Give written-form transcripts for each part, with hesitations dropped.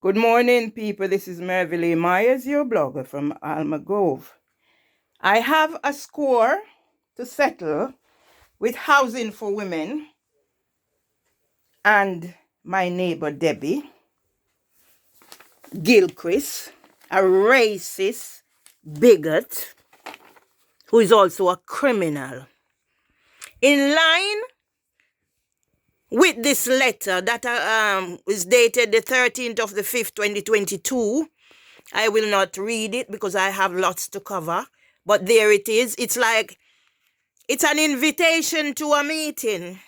Good morning, people. This is Merville Myers, your blogger from Alma Grove. I have a score to settle with Housing for Women and my neighbor Debbie Gilchrist, a racist bigot who is also a criminal. In line with this letter that is dated the 13th of the 5th, 2022, I will not read it because I have lots to cover. But there it is. It's like, it's an invitation to a meeting.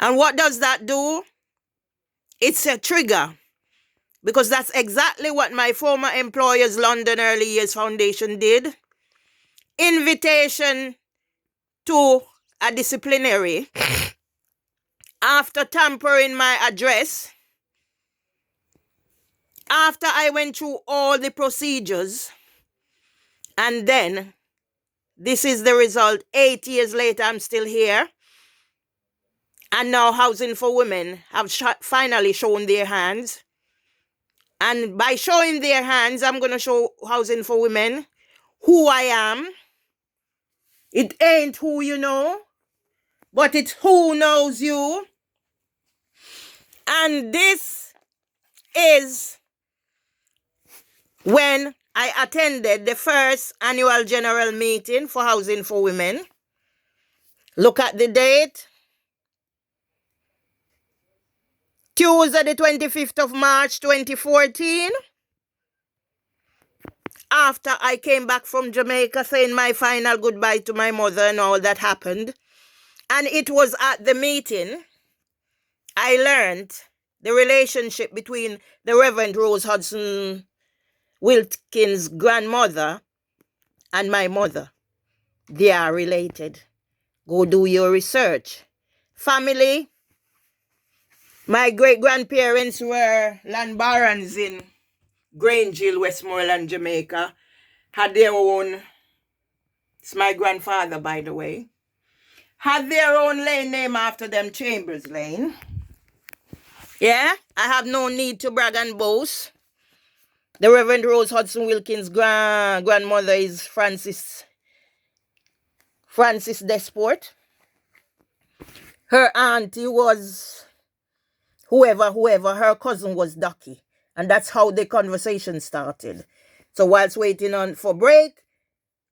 And what does that do? It's a trigger. Because that's exactly what my former employer's London Early Years Foundation did. Invitation to a disciplinary. After tampering my address, after I went through all the procedures, and then this is the result. 8 years later, I'm still here. And now Housing for Women have finally shown their hands. And by showing their hands, I'm going to show Housing for Women who I am. It ain't who you know, but it's who knows you. And this is when I attended the first annual general meeting for Housing for Women. Look at the date. Tuesday, the 25th of March, 2014. After I came back from Jamaica saying my final goodbye to my mother and all that happened. And it was at the meeting I learned the relationship between the Reverend Rose Hudson Wilkins' grandmother and my mother. They are related. Go do your research. Family. My great-grandparents were land barons in Grange Hill, Westmoreland, Jamaica. Had their own, it's my grandfather, by the way, had their own lane named after them, Chambers Lane. Yeah, I have no need to brag and boast. The Reverend Rose Hudson Wilkins' grandmother is Francis Desport. Her auntie was whoever, her cousin was Ducky. And that's how the conversation started. So whilst waiting for break,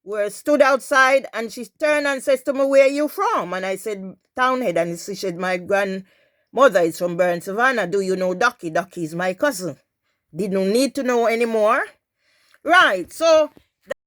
we stood outside and she turned and says to me, "Where are you from?" And I said, "Townhead." And she said, "My grandmother is from Burn Savannah. Do you know Ducky? Ducky is my cousin." Didn't need to know anymore. Right, so